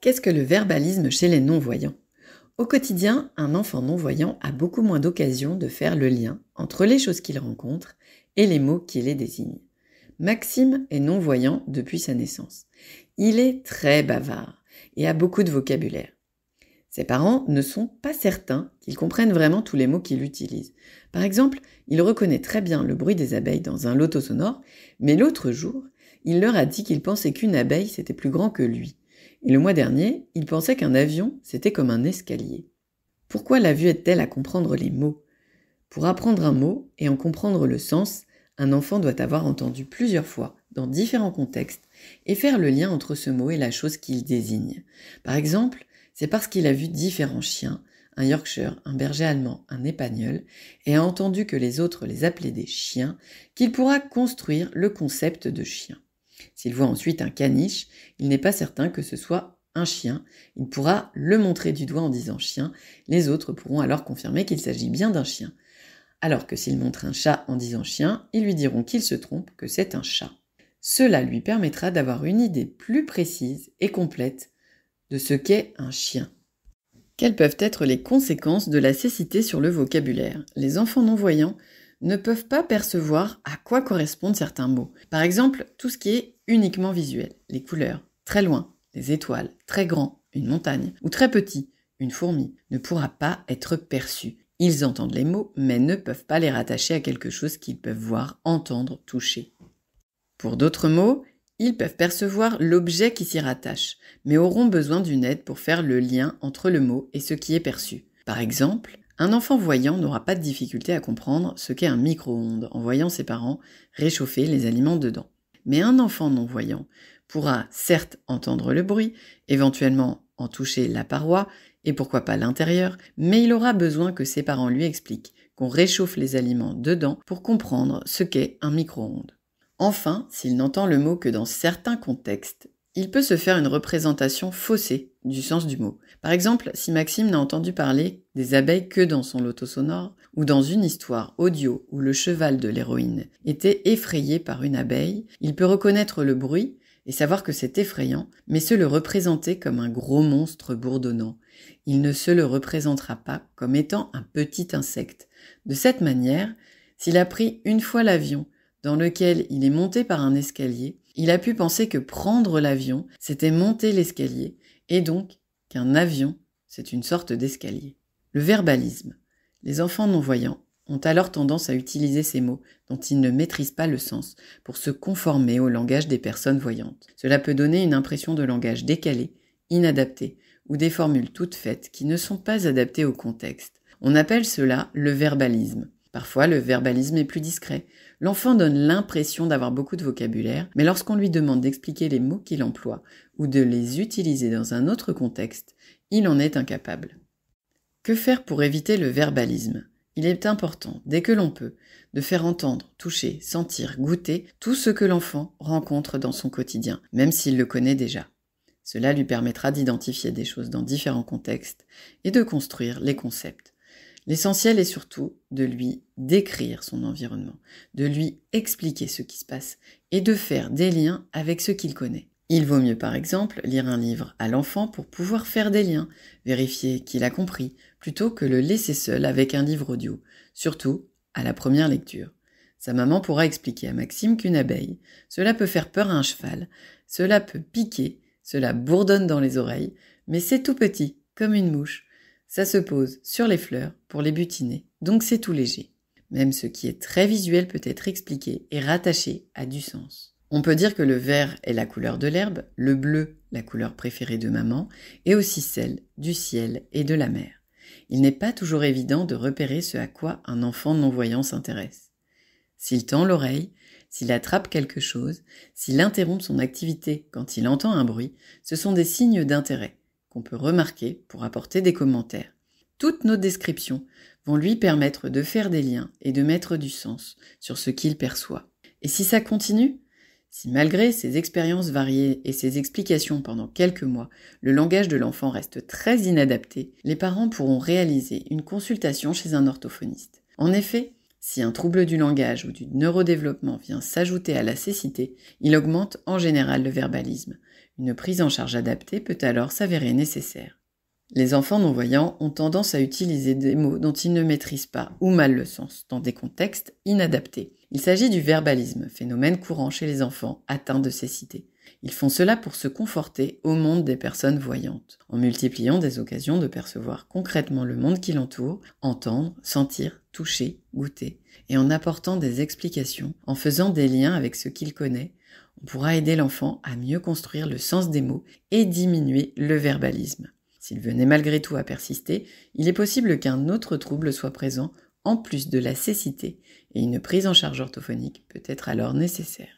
Qu'est-ce que le verbalisme chez les non-voyants ? Au quotidien, un enfant non-voyant a beaucoup moins d'occasions de faire le lien entre les choses qu'il rencontre et les mots qui les désignent. Maxime est non-voyant depuis sa naissance. Il est très bavard et a beaucoup de vocabulaire. Ses parents ne sont pas certains qu'ils comprennent vraiment tous les mots qu'il utilise. Par exemple, il reconnaît très bien le bruit des abeilles dans un loto sonore, mais l'autre jour, il leur a dit qu'il pensait qu'une abeille c'était plus grand que lui. Et le mois dernier, il pensait qu'un avion c'était comme un escalier. Pourquoi la vue aide-t-elle à comprendre les mots ? Pour apprendre un mot et en comprendre le sens, un enfant doit avoir entendu plusieurs fois, dans différents contextes, et faire le lien entre ce mot et la chose qu'il désigne. Par exemple, c'est parce qu'il a vu différents chiens, un Yorkshire, un berger allemand, un épagneul, et a entendu que les autres les appelaient des chiens, qu'il pourra construire le concept de chien. S'il voit ensuite un caniche, il n'est pas certain que ce soit un chien. Il pourra le montrer du doigt en disant chien, les autres pourront alors confirmer qu'il s'agit bien d'un chien. Alors que s'il montre un chat en disant chien, ils lui diront qu'il se trompe, que c'est un chat. Cela lui permettra d'avoir une idée plus précise et complète de ce qu'est un chien. Quelles peuvent être les conséquences de la cécité sur le vocabulaire ? Les enfants non-voyants ne peuvent pas percevoir à quoi correspondent certains mots. Par exemple, tout ce qui est uniquement visuel, les couleurs, très loin, les étoiles, très grand, une montagne, ou très petit, une fourmi, ne pourra pas être perçu. Ils entendent les mots, mais ne peuvent pas les rattacher à quelque chose qu'ils peuvent voir, entendre, toucher. Pour d'autres mots, ils peuvent percevoir l'objet qui s'y rattache, mais auront besoin d'une aide pour faire le lien entre le mot et ce qui est perçu. Par exemple, un enfant voyant n'aura pas de difficulté à comprendre ce qu'est un micro-ondes en voyant ses parents réchauffer les aliments dedans. Mais un enfant non-voyant pourra certes entendre le bruit, éventuellement en toucher la paroi, et pourquoi pas l'intérieur, mais il aura besoin que ses parents lui expliquent qu'on réchauffe les aliments dedans pour comprendre ce qu'est un micro-ondes. Enfin, s'il n'entend le mot que dans certains contextes, il peut se faire une représentation faussée du sens du mot. Par exemple, si Maxime n'a entendu parler des abeilles que dans son loto sonore, ou dans une histoire audio où le cheval de l'héroïne était effrayé par une abeille, il peut reconnaître le bruit et savoir que c'est effrayant, mais se le représenter comme un gros monstre bourdonnant. Il ne se le représentera pas comme étant un petit insecte. De cette manière, s'il a pris une fois l'avion, dans lequel il est monté par un escalier, il a pu penser que prendre l'avion, c'était monter l'escalier, et donc qu'un avion, c'est une sorte d'escalier. Le verbalisme. Les enfants non-voyants ont alors tendance à utiliser ces mots dont ils ne maîtrisent pas le sens pour se conformer au langage des personnes voyantes. Cela peut donner une impression de langage décalé, inadapté, ou des formules toutes faites qui ne sont pas adaptées au contexte. On appelle cela le verbalisme. Parfois, le verbalisme est plus discret. L'enfant donne l'impression d'avoir beaucoup de vocabulaire, mais lorsqu'on lui demande d'expliquer les mots qu'il emploie ou de les utiliser dans un autre contexte, il en est incapable. Que faire pour éviter le verbalisme ? Il est important, dès que l'on peut, de faire entendre, toucher, sentir, goûter tout ce que l'enfant rencontre dans son quotidien, même s'il le connaît déjà. Cela lui permettra d'identifier des choses dans différents contextes et de construire les concepts. L'essentiel est surtout de lui décrire son environnement, de lui expliquer ce qui se passe et de faire des liens avec ce qu'il connaît. Il vaut mieux par exemple lire un livre à l'enfant pour pouvoir faire des liens, vérifier qu'il a compris, plutôt que le laisser seul avec un livre audio, surtout à la première lecture. Sa maman pourra expliquer à Maxime qu'une abeille, cela peut faire peur à un cheval, cela peut piquer, cela bourdonne dans les oreilles, mais c'est tout petit, comme une mouche. Ça se pose sur les fleurs pour les butiner, donc c'est tout léger. Même ce qui est très visuel peut être expliqué et rattaché à du sens. On peut dire que le vert est la couleur de l'herbe, le bleu la couleur préférée de maman, et aussi celle du ciel et de la mer. Il n'est pas toujours évident de repérer ce à quoi un enfant non-voyant s'intéresse. S'il tend l'oreille, s'il attrape quelque chose, s'il interrompt son activité quand il entend un bruit, ce sont des signes d'intérêt qu'on peut remarquer pour apporter des commentaires. Toutes nos descriptions vont lui permettre de faire des liens et de mettre du sens sur ce qu'il perçoit. Et si ça continue ? Si malgré ces expériences variées et ces explications pendant quelques mois, le langage de l'enfant reste très inadapté, les parents pourront réaliser une consultation chez un orthophoniste. En effet, Si un trouble du langage ou du neurodéveloppement vient s'ajouter à la cécité, il augmente en général le verbalisme. Une prise en charge adaptée peut alors s'avérer nécessaire. Les enfants non-voyants ont tendance à utiliser des mots dont ils ne maîtrisent pas ou mal le sens, dans des contextes inadaptés. Il s'agit du verbalisme, phénomène courant chez les enfants atteints de cécité. Ils font cela pour se conforter au monde des personnes voyantes, en multipliant des occasions de percevoir concrètement le monde qui l'entoure, entendre, sentir, toucher, goûter, et en apportant des explications, en faisant des liens avec ce qu'il connaît. On pourra aider l'enfant à mieux construire le sens des mots et diminuer le verbalisme. S'il venait malgré tout à persister, il est possible qu'un autre trouble soit présent en plus de la cécité, et une prise en charge orthophonique peut être alors nécessaire.